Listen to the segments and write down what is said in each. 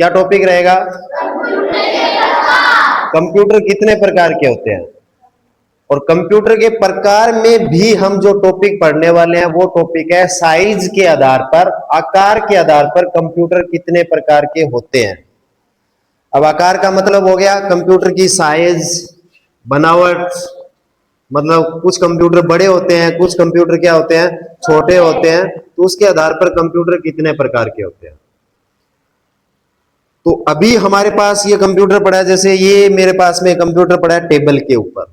क्या टॉपिक रहेगा? कंप्यूटर कितने प्रकार के होते हैं, और कंप्यूटर के प्रकार में भी हम जो टॉपिक पढ़ने वाले हैं वो टॉपिक है साइज के आधार पर, आकार के आधार पर कंप्यूटर कितने प्रकार के होते हैं। अब आकार का मतलब हो गया कंप्यूटर की साइज, बनावट, मतलब कुछ कंप्यूटर बड़े होते हैं, कुछ कंप्यूटर क्या होते हैं, छोटे होते हैं, तो उसके आधार पर कंप्यूटर कितने प्रकार के होते हैं। तो अभी हमारे पास ये कंप्यूटर पड़ा है, जैसे ये मेरे पास में कंप्यूटर पड़ा है टेबल के ऊपर,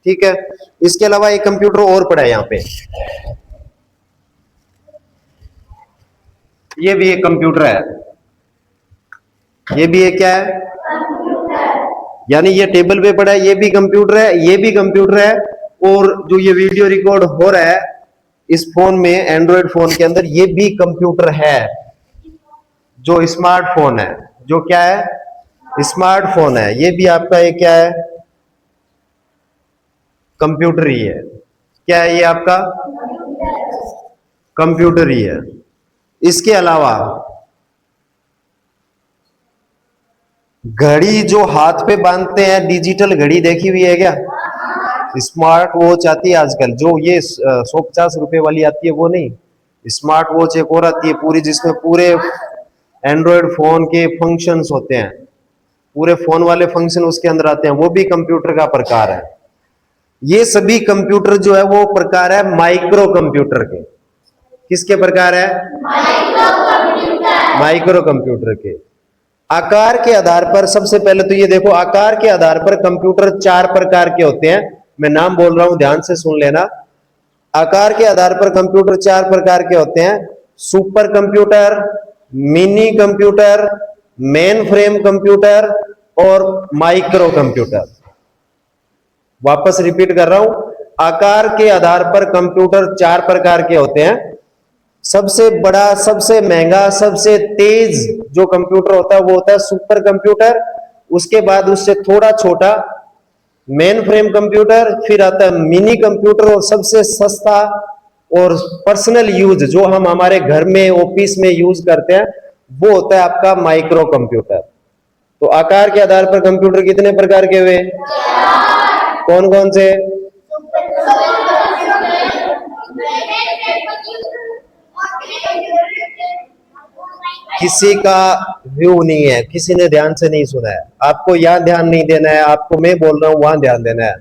ठीक है। इसके अलावा एक कंप्यूटर और पड़ा है यहाँ पे, ये भी एक कंप्यूटर है, ये भी एक क्या है, यानी ये टेबल पे पड़ा है, ये भी कंप्यूटर है, ये भी कंप्यूटर है, और जो ये वीडियो रिकॉर्ड हो रहा है इस फोन में, एंड्रॉयड फोन के अंदर, ये भी कंप्यूटर है, जो स्मार्टफोन है, जो क्या है, स्मार्टफोन है, ये भी आपका एक क्या है, कंप्यूटर ही है। क्या है ये आपका? कंप्यूटर ही है। इसके अलावा घड़ी जो हाथ पे बांधते हैं, डिजिटल घड़ी देखी हुई है क्या? स्मार्ट वॉच आती है आजकल, जो ये 150 रुपए वाली आती है वो नहीं, स्मार्ट वॉच एक और आती है पूरी, जिसमें पूरे एंड्रॉयड फोन के फंक्शंस होते हैं, पूरे फोन वाले फंक्शन उसके अंदर आते हैं, वो भी कंप्यूटर का प्रकार है। ये सभी कंप्यूटर जो है वो प्रकार है माइक्रो कंप्यूटर के। किसके प्रकार है? माइक्रो कंप्यूटर के। आकार के आधार पर सबसे पहले तो ये देखो, आकार के आधार पर कंप्यूटर 4 प्रकार के होते हैं। मैं नाम बोल रहा हूं, ध्यान से सुन लेना। आकार के आधार पर कंप्यूटर 4 प्रकार के होते हैं: super computer, mini computer, main frame computer और माइक्रो कंप्यूटर। वापस रिपीट कर रहा हूं, आकार के आधार पर कंप्यूटर 4 प्रकार के होते हैं। सबसे बड़ा, सबसे महंगा, सबसे तेज जो कंप्यूटर होता है वो होता है सुपर कंप्यूटर, उसके बाद उससे थोड़ा छोटा मेन फ्रेम कंप्यूटर, फिर आता है मिनी कंप्यूटर, और सबसे सस्ता और पर्सनल यूज जो हम हमारे घर में, ऑफिस में यूज करते हैं, वो होता है आपका माइक्रो कंप्यूटर। तो आकार के आधार पर कंप्यूटर कितने प्रकार के हुए? कौन कौन से? किसी का व्यू नहीं है, किसी ने ध्यान से नहीं सुना है, आपको यहां ध्यान नहीं देना है, आपको मैं बोल रहा हूं वहां ध्यान देना है।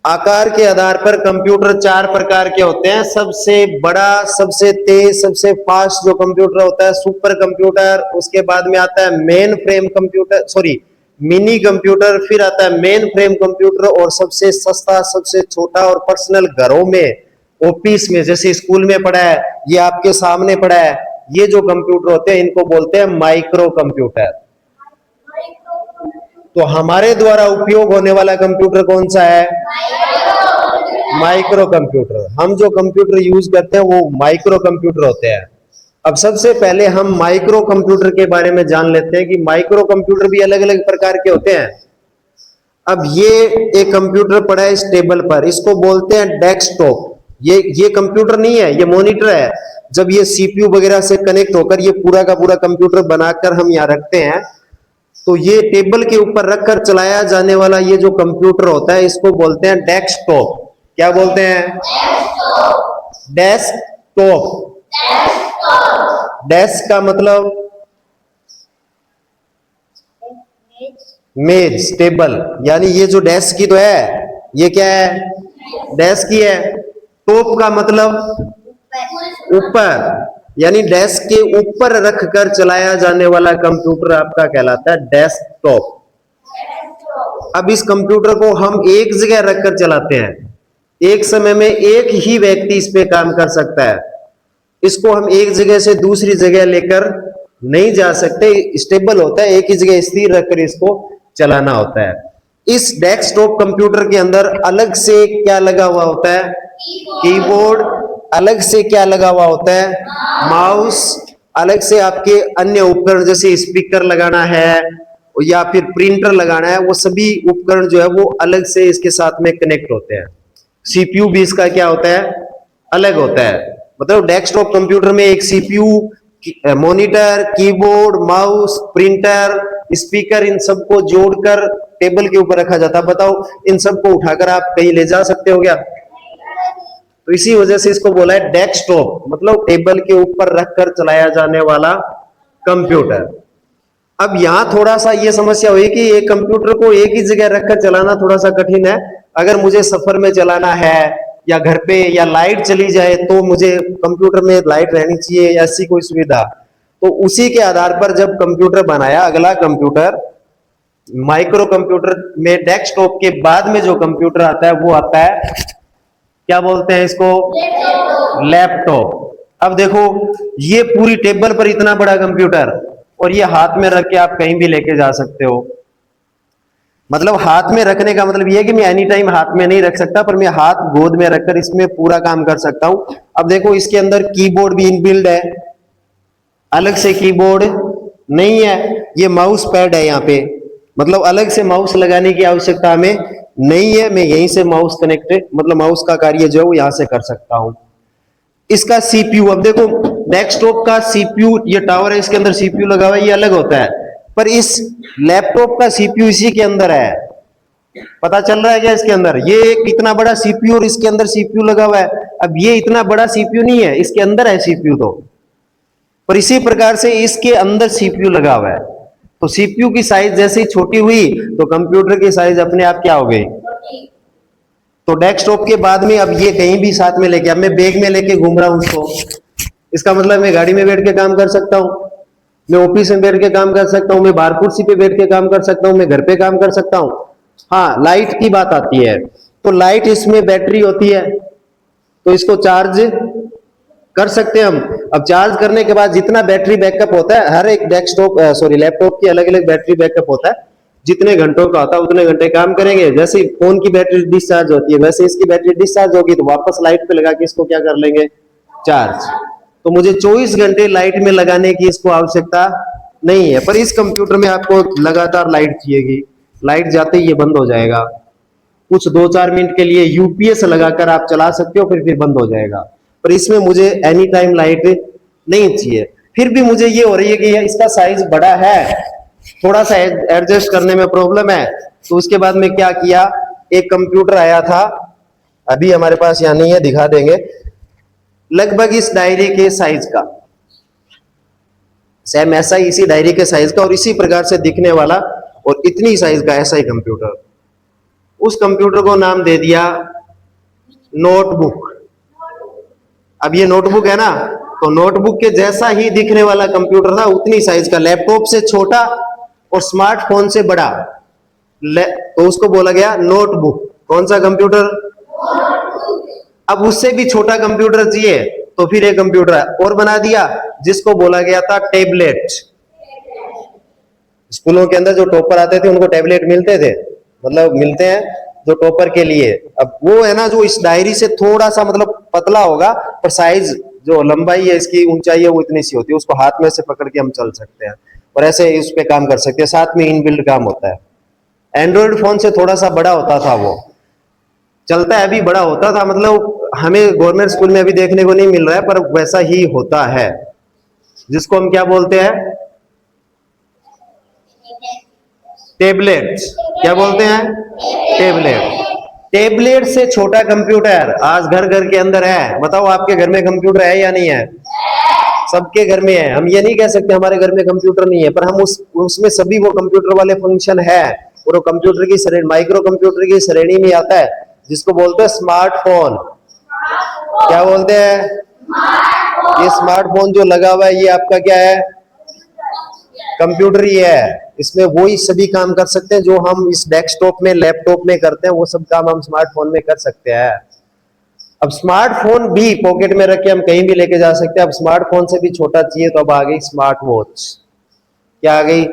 आकार के आधार पर कंप्यूटर 4 प्रकार के होते हैं। सबसे बड़ा, सबसे तेज, सबसे फास्ट जो कंप्यूटर होता है सुपर कंप्यूटर, उसके बाद में आता है main frame computer, sorry mini computer, फिर आता है मेन फ्रेम कंप्यूटर, और सबसे सस्ता, सबसे छोटा और पर्सनल घरों में, ऑफिस में, जैसे स्कूल में पड़ा है, ये आपके सामने पड़ा है, ये जो कंप्यूटर होते हैं इनको बोलते हैं माइक्रो कंप्यूटर। तो हमारे द्वारा उपयोग होने वाला कंप्यूटर कौन सा है? Micro computer. हम जो कंप्यूटर यूज करते हैं वो माइक्रो कंप्यूटर होते हैं। अब सबसे पहले हम माइक्रो कंप्यूटर के बारे में जान लेते हैं कि माइक्रो कंप्यूटर भी अलग अलग प्रकार के होते हैं। अब ये एक कंप्यूटर पड़ा है इस टेबल पर, इसको बोलते हैं डेस्कटॉप। ये कंप्यूटर नहीं है, ये मॉनिटर है। जब ये सीपीयू वगैरह से कनेक्ट होकर ये पूरा का पूरा कंप्यूटर बनाकर हम यहाँ रखते हैं, तो ये टेबल के ऊपर रखकर चलाया जाने वाला ये जो कंप्यूटर होता है इसको बोलते हैं डेस्कटॉप। क्या बोलते हैं? डेस्कटॉप। डेस्क का मतलब मेज, टेबल, यानी ये जो डेस्क की तो है, ये क्या है? डेस्क ही है। टॉप का मतलब ऊपर, यानी डेस्क के ऊपर रखकर चलाया जाने वाला कंप्यूटर आपका कहलाता है डेस्कटॉप। अब इस कंप्यूटर को हम एक जगह रखकर चलाते हैं, एक समय में एक ही व्यक्ति इस पे काम कर सकता है। इसको हम एक जगह से दूसरी जगह लेकर नहीं जा सकते, स्टेबल होता है, एक ही जगह स्थिर रखकर इसको चलाना होता है। इस डेस्कटॉप कंप्यूटर के अंदर अलग से क्या लगा हुआ होता है? कीबोर्ड। अलग से क्या लगा हुआ होता है? माउस। अलग से आपके अन्य उपकरण जैसे स्पीकर लगाना है या फिर प्रिंटर लगाना है, वो सभी उपकरण जो है वो अलग से इसके साथ में कनेक्ट होते हैं। सीपीयू भी इसका क्या होता है? अलग होता है। मतलब डेस्कटॉप कंप्यूटर में एक CPU monitor, keyboard, mouse, printer, speaker, इन सबको जोड़कर टेबल के ऊपर रखा जाता है। बताओ इन सबको उठाकर आप कहीं ले जा सकते हो क्या? तो इसी वजह से इसको बोला है डेस्कटॉप, मतलब टेबल के ऊपर रखकर चलाया जाने वाला कंप्यूटर। अब यहां थोड़ा सा ये समस्या हुई कि एक कंप्यूटर को एक ही जगह रखकर चलाना थोड़ा सा कठिन है। अगर मुझे सफर में चलाना है या घर पे या लाइट चली जाए तो मुझे कंप्यूटर में लाइट रहनी चाहिए, ऐसी कोई सुविधा। तो उसी के आधार पर जब कंप्यूटर बनाया, अगला कंप्यूटर माइक्रो कंप्यूटर में डेस्कटॉप के बाद में जो कंप्यूटर आता है वो आता है, क्या बोलते हैं इसको? लैपटॉप। अब देखो ये पूरी टेबल पर इतना बड़ा कंप्यूटर और ये हाथ में रख के आप कहीं भी लेके जा सकते हो। मतलब हाथ में रखने का मतलब ये है कि मैं एनी टाइम हाथ में नहीं रख सकता, पर मैं हाथ गोद में रखकर इसमें पूरा काम कर सकता हूं। अब देखो इसके अंदर कीबोर्ड भी इनबिल्ड है, अलग से कीबोर्ड नहीं है, ये माउस पैड है यहाँ पे, मतलब अलग से माउस लगाने की आवश्यकता हमें नहीं है। मैं यहीं से माउस कनेक्टेड, मतलब माउस का कार्य जो है वो यहां से कर सकता हूं। इसका सीपीयू, अब देखो डेस्कटॉप का सीपीयू, ये टावर है इसके अंदर सीपीयू लगा हुआ है, ये अलग होता है, पर इस लैपटॉप का सीपीयू इसी के अंदर है। पता चल रहा है क्या इसके अंदर? ये कितना बड़ा सीपीयू और इसके अंदर सीपीयू लगा हुआ है। अब ये इतना बड़ा सीपीयू नहीं है, इसके अंदर है सीपीयू तो, पर इसी प्रकार से इसके अंदर सीपीयू लगा हुआ है। तो सीपीयू की साइज जैसे ही छोटी हुई तो कंप्यूटर की साइज अपने आप क्या हो गई? तो डेस्कटॉप के बाद में अब ये कहीं भी साथ में लेके, अब मैं बैग में लेके घूम रहा हूं उसको, इसका मतलब मैं गाड़ी में बैठ के काम कर सकता हूं, मैं ऑफिस में बैठ के काम कर सकता हूं, मैं बाहर कुर्सी पे बैठ के काम कर सकता हूं, मैं घर पे काम कर सकता हूं। हाँ, लाइट की बात आती है तो लाइट, इसमें बैटरी होती है तो इसको चार्ज कर सकते हैं हम। अब चार्ज करने के बाद जितना बैटरी बैकअप होता है, हर एक लैपटॉप की अलग अलग बैटरी बैकअप होता है, जितने घंटों का होता है उतने घंटे काम करेंगे। जैसे फोन की बैटरी डिस्चार्ज होती है वैसे इसकी बैटरी डिस्चार्ज होगी तो वापस लाइट पे लगा के इसको क्या कर लेंगे? चार्ज। तो मुझे 24 घंटे लाइट में लगाने की इसको आवश्यकता नहीं है, पर इस कंप्यूटर में आपको लगातार लाइट चाहिएगी, लाइट जाते ही ये बंद हो जाएगा। कुछ 2-4 मिनट के लिए यूपीएस लगाकर आप चला सकते हो, फिर बंद हो जाएगा। पर इसमें मुझे एनी टाइम लाइट नहीं चाहिए। फिर भी मुझे ये हो रही है कि इसका साइज बड़ा है, थोड़ा सा एडजस्ट करने में प्रॉब्लम है। तो उसके बाद में क्या किया, एक कंप्यूटर आया था, अभी हमारे पास यहाँ नहीं है, दिखा देंगे, लगभग इस डायरी के साइज का, सेम ऐसा ही इसी डायरी के साइज का और इसी प्रकार से दिखने वाला और इतनी साइज का ऐसा ही कंप्यूटर। उस कंप्यूटर को नाम दे दिया नोटबुक। अब ये नोटबुक है ना, तो नोटबुक के जैसा ही दिखने वाला कंप्यूटर था, उतनी साइज का, लैपटॉप से छोटा और स्मार्टफोन से बड़ा, तो उसको बोला गया नोटबुक। कौन सा कंप्यूटर? अब उससे भी छोटा कंप्यूटर चाहिए तो फिर एक कंप्यूटर और बना दिया जिसको बोला गया था टैबलेट। स्कूलों के अंदर जो टॉपर आते थे उनको टैबलेट मिलते थे, मतलब मिलते हैं जो टॉपर के लिए। अब वो है ना जो इस डायरी से थोड़ा सा मतलब पतला होगा, पर साइज जो लंबाई है इसकी, ऊंचाई है वो इतनी सी होती है, उसको हाथ में से पकड़ के हम चल सकते हैं और ऐसे इस पे काम कर सकते हैं। साथ में इनबिल्ट काम होता है। एंड्रॉइड फोन से थोड़ा सा बड़ा होता था, वो चलता है अभी बड़ा होता था, मतलब हमें गवर्नमेंट स्कूल में अभी देखने को नहीं मिल रहा है, पर वैसा ही होता है, जिसको हम क्या बोलते हैं? टेबलेट। क्या बोलते हैं? टेबलेट। टेबलेट से छोटा कंप्यूटर आज घर घर के अंदर है। बताओ आपके घर में कंप्यूटर है या नहीं है? सबके घर में है। हम ये नहीं कह सकते हमारे घर में कंप्यूटर नहीं है, पर हम उसमें सभी वो कंप्यूटर वाले फंक्शन है और वो कंप्यूटर की श्रेणी, माइक्रो कंप्यूटर की श्रेणी में आता है, जिसको बोलते हैं स्मार्टफोन। क्या बोलते हैं? ये स्मार्टफोन जो लगा हुआ है ये आपका क्या है? कंप्यूटर ही है। इसमें वही सभी काम कर सकते हैं जो हम इस डेस्कटॉप में, लैपटॉप में करते हैं, वो सब काम हम स्मार्टफोन में कर सकते हैं। अब स्मार्टफोन भी पॉकेट में रख के हम कहीं भी लेके जा सकते हैं। अब स्मार्टफोन से भी छोटा चाहिए तो अब आ गई स्मार्ट वॉच। क्या आ गई?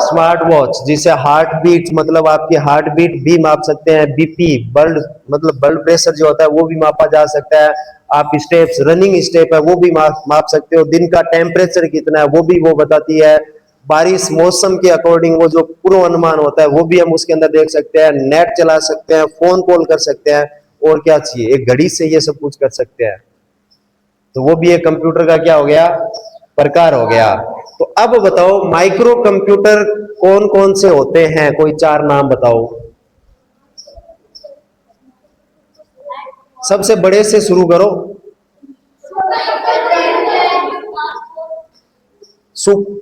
स्मार्ट वॉच, जिसे हार्ट बीट, मतलब आपकी हार्ट बीट भी माप सकते हैं, बीपी, मतलब ब्लड प्रेशर जो होता है वो भी मापा जा सकता है। आप स्टेप्स, रनिंग स्टेप है वो भी माप सकते हो। दिन का टेम्परेचर कितना है वो भी वो बताती है। बारिश, मौसम के अकॉर्डिंग वो जो पूर्वानुमान होता है वो भी हम उसके अंदर देख सकते हैं। नेट चला सकते हैं, फोन कॉल कर सकते हैं, और क्या चाहिए, एक घड़ी से ये सब कुछ कर सकते हैं। तो वो भी एक कंप्यूटर का क्या हो गया, प्रकार हो गया। तो अब बताओ माइक्रो कंप्यूटर कौन कौन से होते हैं, कोई चार नाम बताओ। सबसे बड़े से शुरू करो।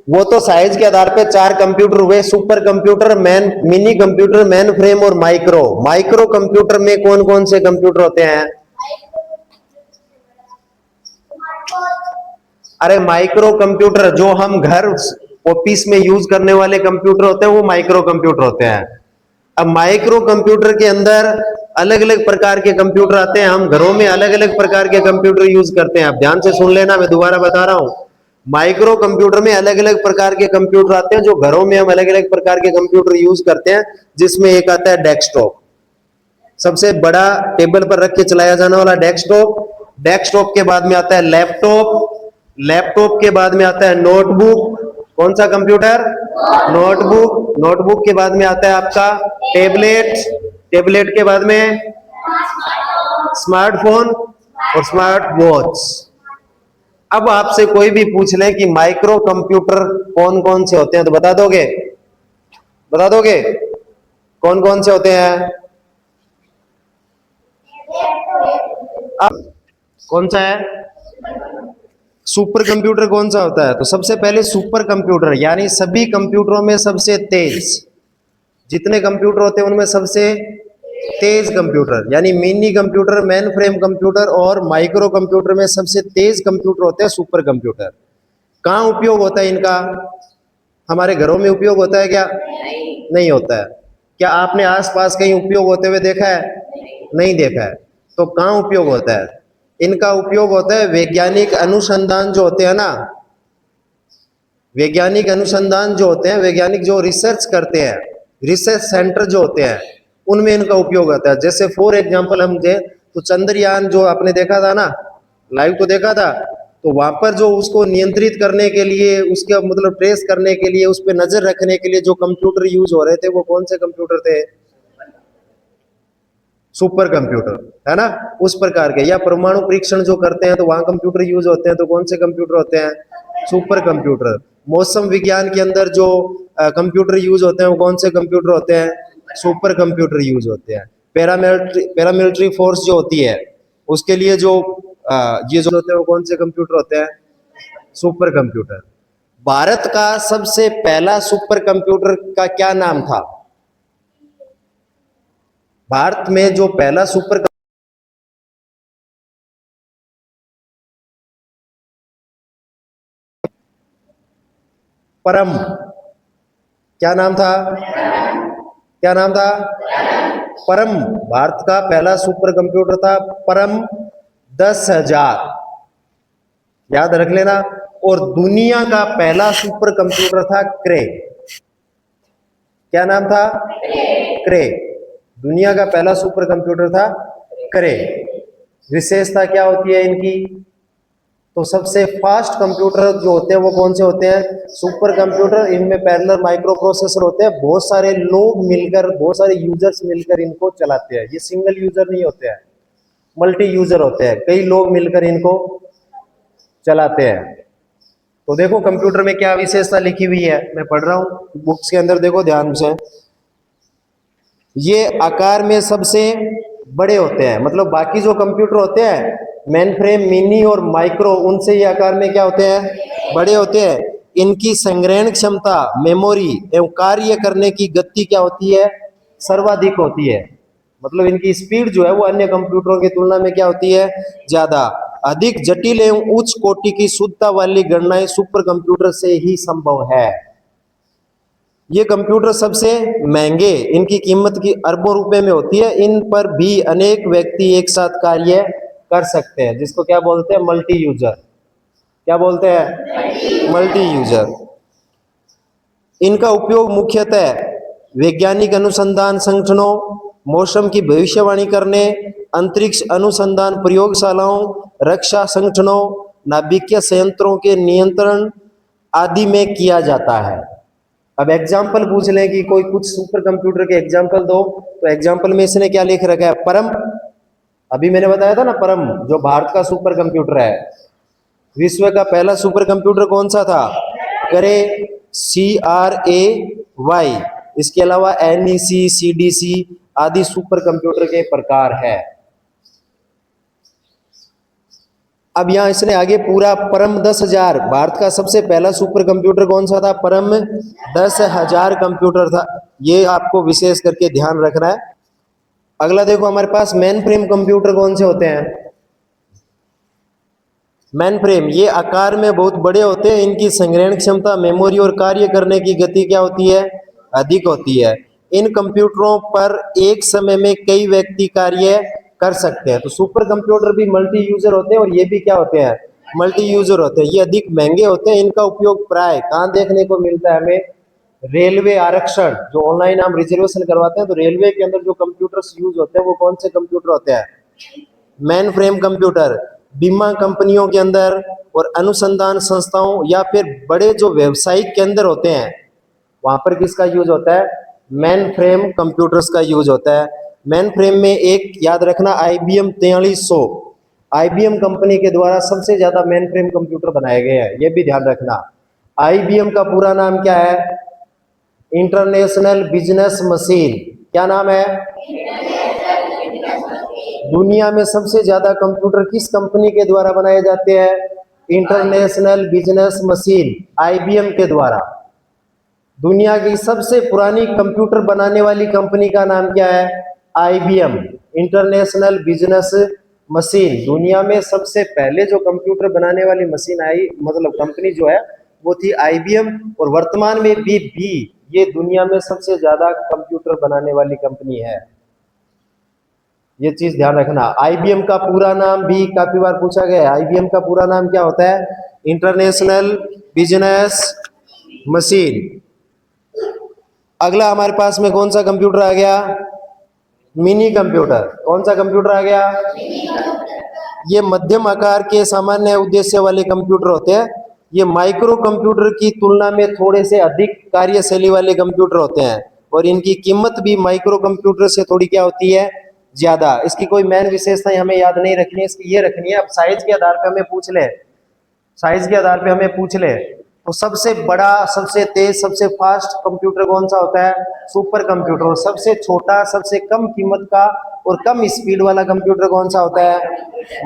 वो तो साइज के आधार पे चार कंप्यूटर हुए, super computer, man mini computer, man frame और माइक्रो। माइक्रो कंप्यूटर में कौन कौन से कंप्यूटर होते हैं? अरे माइक्रो कंप्यूटर जो हम घर ऑफिस में यूज करने वाले कंप्यूटर होते हैं वो माइक्रो कंप्यूटर होते हैं। अब माइक्रो कंप्यूटर के अंदर अलग अलग प्रकार के कंप्यूटर आते हैं, हम घरों में अलग अलग प्रकार के कंप्यूटर यूज करते हैं। आप ध्यान से सुन लेना, मैं दोबारा बता रहा हूं। माइक्रो कंप्यूटर में अलग अलग प्रकार के कंप्यूटर आते हैं जो घरों में हम अलग अलग प्रकार के कंप्यूटर यूज करते हैं, जिसमें एक आता है डेस्कटॉप, सबसे बड़ा टेबल पर रख के चलाया जाने वाला डेस्कटॉप। डेस्कटॉप के बाद में आता है लैपटॉप, लैपटॉप के बाद में आता है नोटबुक। कौन सा कंप्यूटर? नोटबुक। नोटबुक के बाद में आता है आपका टेबलेट, टेबलेट के बाद में स्मार्टफोन और स्मार्ट वॉच। अब आपसे कोई भी पूछ ले कि माइक्रो कंप्यूटर कौन कौन से होते हैं तो बता दोगे? बता दोगे कौन कौन से होते हैं? अब कौन सा है? सुपर कंप्यूटर कौन सा होता है? तो सबसे पहले सुपर कंप्यूटर यानी सभी कंप्यूटरों में सबसे तेज, जितने कंप्यूटर होते हैं उनमें सबसे तेज कंप्यूटर यानी mini computer, main frame computer और माइक्रो कंप्यूटर में सबसे तेज कंप्यूटर होते हैं सुपर कंप्यूटर। कहाँ उपयोग होता है इनका? हमारे घरों में उपयोग होता है क्या? नहीं होता है। क्या आपने आसपास कहीं उपयोग होते हुए देखा है? नहीं देखा है। तो कहाँ उपयोग होता है? इनका उपयोग होता है वैज्ञानिक अनुसंधान जो होते हैं ना, वैज्ञानिक अनुसंधान जो होते हैं, वैज्ञानिक जो रिसर्च करते हैं, रिसर्च सेंटर जो होते हैं, उनमें इनका उपयोग होता है। जैसे फॉर एग्जांपल हम दे तो चंद्रयान जो आपने देखा था ना, लाइव तो देखा था, तो वहां पर जो उसको नियंत्रित करने के लिए, उसके मतलब ट्रेस करने के लिए, उस पर नजर रखने के लिए जो कंप्यूटर यूज हो रहे थे वो कौन से कंप्यूटर थे? सुपर कंप्यूटर, है ना, उस प्रकार के। या परमाणु परीक्षण जो करते हैं तो वहां कंप्यूटर यूज होते हैं, तो कौन से कंप्यूटर होते हैं? Super computer. मौसम विज्ञान के अंदर जो कंप्यूटर यूज होते हैं वो कौन से कंप्यूटर होते हैं? सुपर कंप्यूटर यूज होते हैं। पैरामिलिट्री फोर्स जो होती है उसके लिए जो ये जो होते हैं वो कौन से कंप्यूटर होते हैं? Super computer. भारत का सबसे पहला सुपर कंप्यूटर का क्या नाम था? भारत में जो पहला सुपर परम, क्या नाम था? क्या नाम था? परम। भारत का पहला सुपर कंप्यूटर था परम 10,000, याद रख लेना। और दुनिया का पहला सुपर कंप्यूटर था क्रे। क्या नाम था? क्रे। दुनिया का पहला सुपर कंप्यूटर था क्रे। विशेषता क्या होती है इनकी? तो सबसे फास्ट कंप्यूटर जो होते हैं वो कौन से होते हैं? Super computer. इनमें पैरेलल माइक्रो प्रोसेसर होते हैं, बहुत सारे लोग मिलकर, बहुत सारे यूजर्स मिलकर इनको चलाते हैं। ये सिंगल यूजर नहीं होते हैं, मल्टी यूजर होते हैं, कई लोग मिलकर इनको चलाते हैं। तो देखो कंप्यूटर में क्या विशेषता लिखी हुई है, मैं पढ़ रहा हूं बुक्स के अंदर, देखो ध्यान से। ये आकार में सबसे बड़े होते हैं, मतलब बाकी जो कंप्यूटर होते हैं मेन फ्रेम, मिनी और माइक्रो, उनसे ये आकार में क्या होते हैं? बड़े होते हैं। इनकी संग्रहण क्षमता, मेमोरी एवं कार्य करने की गति क्या होती है? सर्वाधिक होती है। मतलब इनकी स्पीड जो है वो अन्य कंप्यूटरों की तुलना में क्या होती है? ज्यादा। अधिक जटिल एवं उच्च कोटि की शुद्धता वाली गणनाएं सुपर कंप्यूटर से ही संभव है। ये कंप्यूटर सबसे महंगे, इनकी कीमत की अरबों रुपए में होती है। इन पर भी अनेक व्यक्ति एक साथ कार्य कर सकते हैं, जिसको क्या बोलते हैं? Multi user. क्या बोलते हैं? Multi user. इनका उपयोग मुख्यतः वैज्ञानिक अनुसंधान संगठनों, मौसम की भविष्यवाणी करने, अंतरिक्ष अनुसंधान प्रयोगशालाओं, रक्षा संगठनों, नाभिकीय संयंत्रों के नियंत्रण आदि में किया जाता है। अब एग्जाम्पल पूछ लें कि कोई कुछ सुपर कंप्यूटर के एग्जाम्पल दो, तो एग्जाम्पल में इसने क्या लिख रखा है? परम। अभी मैंने बताया था ना परम जो भारत का सुपर कंप्यूटर है, विश्व का पहला सुपर कंप्यूटर कौन सा था? करे CRAY। इसके अलावा NEC, CDC आदि सुपर कंप्यूटर के प्रकार है। अब यहां इसने आगे पूरा परम 10,000, भारत का सबसे पहला सुपर कंप्यूटर कौन सा था? परम 10,000 कंप्यूटर था। ये आपको विशेष करके ध्यान रखना है। अगला देखो हमारे पास मेन फ्रेम कंप्यूटर कौन से होते हैं? मेन फ्रेम ये आकार में बहुत बड़े होते हैं, इनकी संग्रहण क्षमता, मेमोरी और कार्य करने की गति क्या होती है? अधिक होती है। इन कंप्यूटरों पर एक समय में कई व्यक्ति कार्य कर सकते हैं। तो सुपर कंप्यूटर भी मल्टी यूजर होते हैं और ये भी क्या होते हैं? मल्टी यूजर होते हैं। ये अधिक महंगे होते हैं। इनका उपयोग प्राय कहाँ देखने को मिलता है हमें? रेलवे आरक्षण, जो ऑनलाइन हम रिजर्वेशन करवाते हैं तो रेलवे के अंदर जो कंप्यूटर्स यूज होते हैं वो कौन से कंप्यूटर होते हैं? Main frame computer. बीमा कंपनियों के अंदर और अनुसंधान संस्थाओं या फिर बड़े जो व्यावसायिक केंद्र होते हैं वहां पर किसका यूज होता है? मेन फ्रेम कंप्यूटर्स का यूज होता है। मेन फ्रेम में एक याद रखना IBM 4300, IBM कंपनी के द्वारा सबसे ज्यादा मेन फ्रेम कंप्यूटर बनाए गए हैं, ये भी ध्यान रखना। IBM का पूरा नाम क्या है? International business machine. क्या नाम है? दुनिया में सबसे ज्यादा कंप्यूटर किस कंपनी के द्वारा बनाए जाते हैं? इंटरनेशनल बिजनेस मशीन, IBM के द्वारा। दुनिया की सबसे पुरानी कंप्यूटर बनाने वाली कंपनी का नाम क्या है? IBM, international business machine. दुनिया में सबसे पहले जो कंप्यूटर बनाने वाली मशीन आई, मतलब कंपनी जो है वो थी IBM, और वर्तमान में भी ये दुनिया में सबसे ज्यादा कंप्यूटर बनाने वाली कंपनी है। ये चीज ध्यान रखना। IBM का पूरा नाम भी काफी बार पूछा गया है। IBM का पूरा नाम क्या होता है? International business machine. अगला हमारे पास में कौन सा कंप्यूटर आ गया? Mini computer. कौन सा कंप्यूटर आ गया? ये मध्यम आकार के सामान्य उद्देश्य वाले कंप्यूटर होते हैं। ये माइक्रो कंप्यूटर की तुलना में थोड़े से अधिक कार्यशैली वाले कंप्यूटर होते हैं और इनकी कीमत भी माइक्रो कंप्यूटर से थोड़ी क्या होती है? ज्यादा। इसकी कोई मेन विशेषता हमें याद नहीं रखनी है, इसकी ये रखनी है, अब साइज के आधार पे हमें पूछ ले, साइज के आधार पे हमें पूछ ले तो सबसे बड़ा, सबसे तेज, सबसे फास्ट कंप्यूटर कौन सा होता है? Super computer. और सबसे छोटा, सबसे कम कीमत का और कम स्पीड वाला कंप्यूटर कौन सा होता है?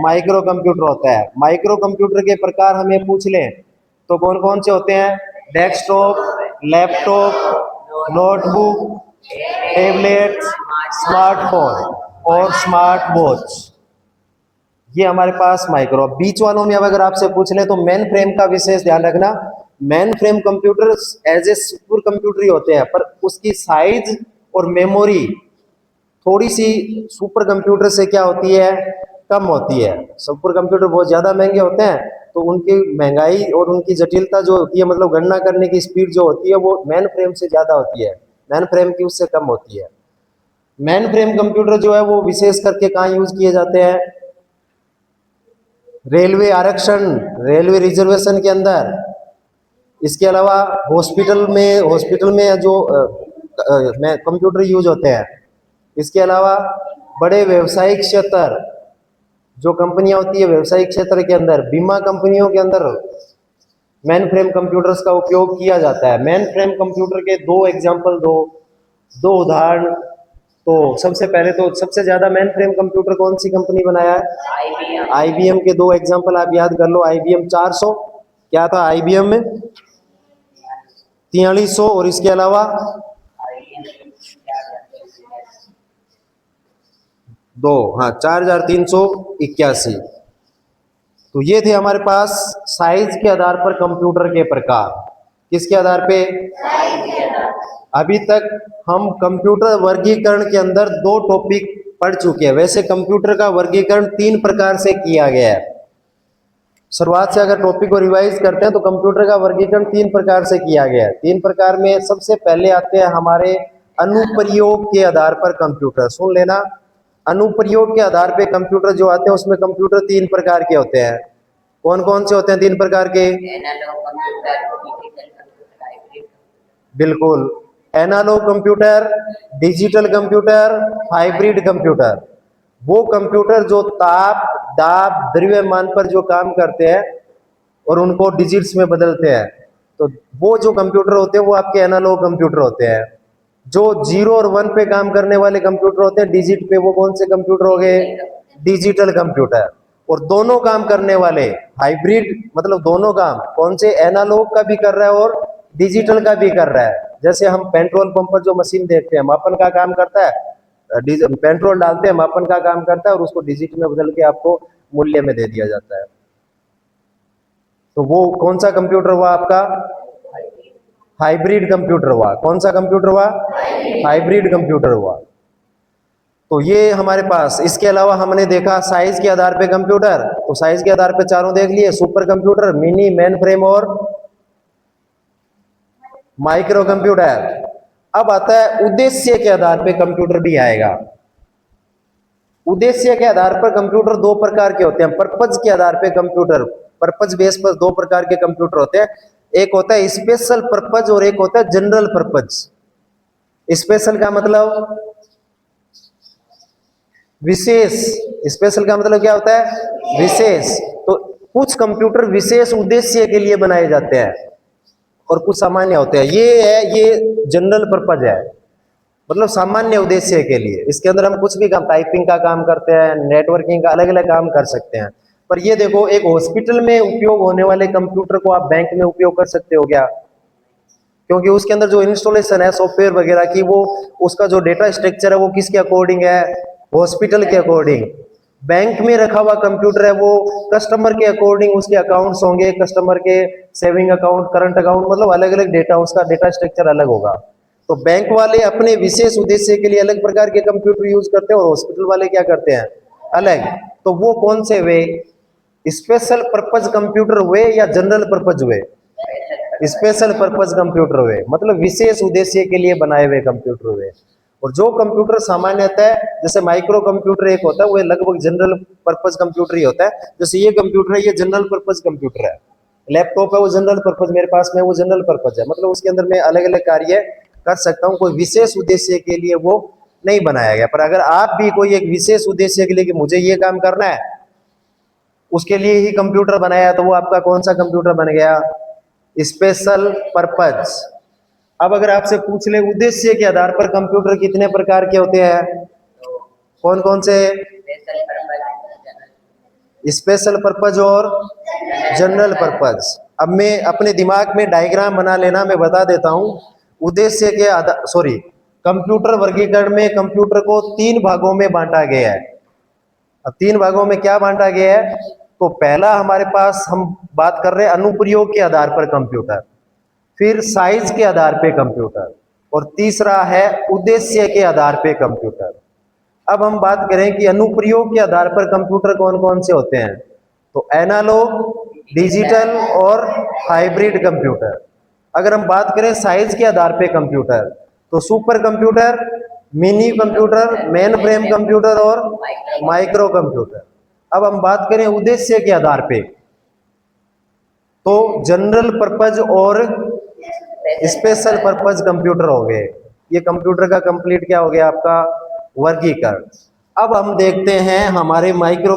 माइक्रो कंप्यूटर होता है। माइक्रो कंप्यूटर के प्रकार हमें पूछ ले तो कौन कौन से होते हैं? Desktop, laptop, notebook, tablet, smartphone और स्मार्ट वॉच। ये हमारे पास माइक्रो। बीच वालों में अब अगर आपसे पूछ ले तो मेन फ्रेम का विशेष ध्यान रखना। Mainframe computer as a supercomputer ही होते हैं, पर उसकी साइज और मेमोरी थोड़ी सी सुपर कंप्यूटर से क्या होती है? कम होती है। सुपर कंप्यूटर बहुत ज्यादा महंगे होते हैं तो उनकी महंगाई और उनकी जटिलता जो होती है, मतलब गणना करने की स्पीड जो होती है, वो मेन फ्रेम से ज्यादा होती है, मेन फ्रेम की उससे कम होती है। मेन फ्रेम कंप्यूटर जो है वो विशेष करके कहाँ यूज किए जाते हैं? रेलवे आरक्षण, रेलवे रिजर्वेशन के अंदर। इसके अलावा हॉस्पिटल में जो कंप्यूटर यूज होते हैं। इसके अलावा बड़े व्यवसायिक क्षेत्र, जो कंपनियां होती है व्यवसायिक क्षेत्र के अंदर, बीमा कंपनियों के अंदर मेन फ्रेम कंप्यूटर्स का उपयोग किया जाता है। मेन फ्रेम कंप्यूटर के दो एग्जांपल दो उदाहरण। तो सबसे पहले तो सबसे ज्यादा मेन फ्रेम कंप्यूटर कौन सी कंपनी बनाया है? IBM के दो एग्जांपल आप याद कर लो। IBM 400, क्या था IBM में? 4300, और इसके अलावा दो, हाँ, 4381। तो ये थे हमारे पास साइज के आधार पर कंप्यूटर के प्रकार। किसके आधार पे? अभी तक हम कंप्यूटर वर्गीकरण के अंदर दो टॉपिक पढ़ चुके हैं। वैसे कंप्यूटर का वर्गीकरण 3 प्रकार से किया गया है। शुरुआत से अगर टॉपिक को रिवाइज करते हैं तो कंप्यूटर का वर्गीकरण 3 प्रकार से किया गया है। 3 प्रकार में सबसे पहले आते हैं हमारे अनुप्रयोग के आधार पर कंप्यूटर। सुन लेना, अनुप्रयोग के आधार पे कंप्यूटर जो आते हैं उसमें कंप्यूटर 3 प्रकार के होते हैं। कौन कौन से होते हैं 3 प्रकार के? बिल्कुल, analogue computer, digital computer, hybrid computer. वो कंप्यूटर जो ताप, दाब, द्रव्यमान पर जो काम करते हैं और उनको डिजिट्स में बदलते हैं। तो वो जो कंप्यूटर होते हैं वो आपके एनालॉग कंप्यूटर होते हैं। जो 0 और 1 पे काम करने वाले कंप्यूटर होते हैं डिजिट पे, वो कौन से कंप्यूटर हो गए? Digital computer. और दोनों काम करने वाले हाइब्रिड, मतलब दोनों काम कौन से? एनालॉग का भी कर रहा है और डिजिटल का भी कर रहा है। जैसे हम पेट्रोल पंप पर जो मशीन देखते हैं, मापन का काम करता है, पेट्रोल डालते हैं, मापन का काम करता है और उसको डिजिट में बदल के आपको मूल्य में दे दिया जाता है। तो वो कौन सा कंप्यूटर हुआ आपका? हाइब्रिड कंप्यूटर हुआ। कौन सा कंप्यूटर हुआ? हाइब्रिड कंप्यूटर हुआ। तो ये हमारे पास, इसके अलावा हमने देखा साइज के आधार पे कंप्यूटर, तो साइज के आधार पे चारों देख लिए, super computer, mini, main frame और माइक्रो कंप्यूटर। अब आता है उद्देश्य के आधार पे कंप्यूटर भी आएगा। उद्देश्य के आधार पर कंप्यूटर दो प्रकार के होते हैं। पर्पज के आधार पे कंप्यूटर, पर्पज बेस पर दो प्रकार के कंप्यूटर होते हैं। एक होता है स्पेशल पर्पज और एक होता है जनरल पर्पज। स्पेशल का मतलब विशेष। स्पेशल का मतलब क्या होता है? विशेष। तो कुछ कंप्यूटर विशेष उद्देश्य के लिए बनाए जाते हैं और कुछ सामान्य होते हैं। ये जनरल पर्पज है, मतलब सामान्य उद्देश्य के लिए। इसके अंदर हम कुछ भी काम, टाइपिंग का काम करते हैं, नेटवर्किंग का, अलग अलग काम कर सकते हैं। पर ये देखो, एक हॉस्पिटल में उपयोग होने वाले कंप्यूटर को आप बैंक में उपयोग कर सकते हो क्या? क्योंकि उसके अंदर जो इंस्टॉलेशन है सॉफ्टवेयर वगैरह की, वो उसका जो डेटा स्ट्रक्चर है वो किसके अकॉर्डिंग है? हॉस्पिटल के अकॉर्डिंग। बैंक में रखा हुआ कंप्यूटर है वो कस्टमर के अकॉर्डिंग, उसके अकाउंट्स होंगे, कस्टमर के सेविंग अकाउंट, करंट अकाउंट, मतलब अलग अलग डेटा, उसका डेटा स्ट्रक्चर अलग होगा। तो बैंक वाले अपने विशेष उद्देश्य के लिए अलग प्रकार के कंप्यूटर यूज करते हैं और हॉस्पिटल वाले क्या करते हैं? अलग। तो वो कौन से हुए? स्पेशल पर्पज कंप्यूटर हुए या जनरल पर्पज हुए? स्पेशल पर्पज कंप्यूटर हुए, मतलब विशेष उद्देश्य के लिए बनाए हुए कंप्यूटर हुए। और जो कंप्यूटर सामान्यतः, जैसे माइक्रो कंप्यूटर एक होता है, वो लगभग जनरल पर्पज कंप्यूटर ही होता है। जैसे ये कंप्यूटर है, ये जनरल पर्पज कंप्यूटर है। लैपटॉप है वो जनरल पर्पज, मेरे पास में वो जनरल पर्पज है, मतलब उसके अंदर मैं अलग अलग कार्य कर सकता हूँ। कोई विशेष उद्देश्य के लिए वो नहीं बनाया गया। पर अगर आप भी कोई एक विशेष उद्देश्य के लिए कि मुझे ये काम करना है, उसके लिए ही कंप्यूटर बनाया, तो वो आपका कौन सा कंप्यूटर बन गया? Special purpose. अब अगर आपसे पूछ ले उद्देश्य के आधार पर कंप्यूटर कितने प्रकार के होते हैं, कौन कौन से? स्पेशल पर्पज और जनरल पर्पज। अब मैं अपने दिमाग में डायग्राम बना लेना, मैं बता देता हूं। उद्देश्य के आधार, सॉरी, कंप्यूटर वर्गीकरण में कंप्यूटर को 3 भागों में बांटा गया है। अब 3 भागों में क्या बांटा गया है? तो पहला हमारे पास हम बात कर रहे हैं अनुप्रयोग के आधार पर कंप्यूटर, फिर साइज के आधार पे कंप्यूटर, और तीसरा है उद्देश्य के आधार पे कंप्यूटर। अब हम बात करें कि अनुप्रयोग के आधार पर कंप्यूटर कौन कौन से होते हैं, तो एनालॉग, डिजिटल और हाइब्रिड कंप्यूटर। अगर हम बात करें साइज के आधार पे कंप्यूटर, तो super computer, mini computer, main frame computer और माइक्रो कंप्यूटर। अब हम बात करें उद्देश्य के आधार पे, तो जनरल पर्पज और स्पेशल पर्पज कंप्यूटर हो गए। ये कंप्यूटर का कंप्लीट क्या हो गया आपका? वर्गीकरण। अब हम देखते हैं हमारे माइक्रो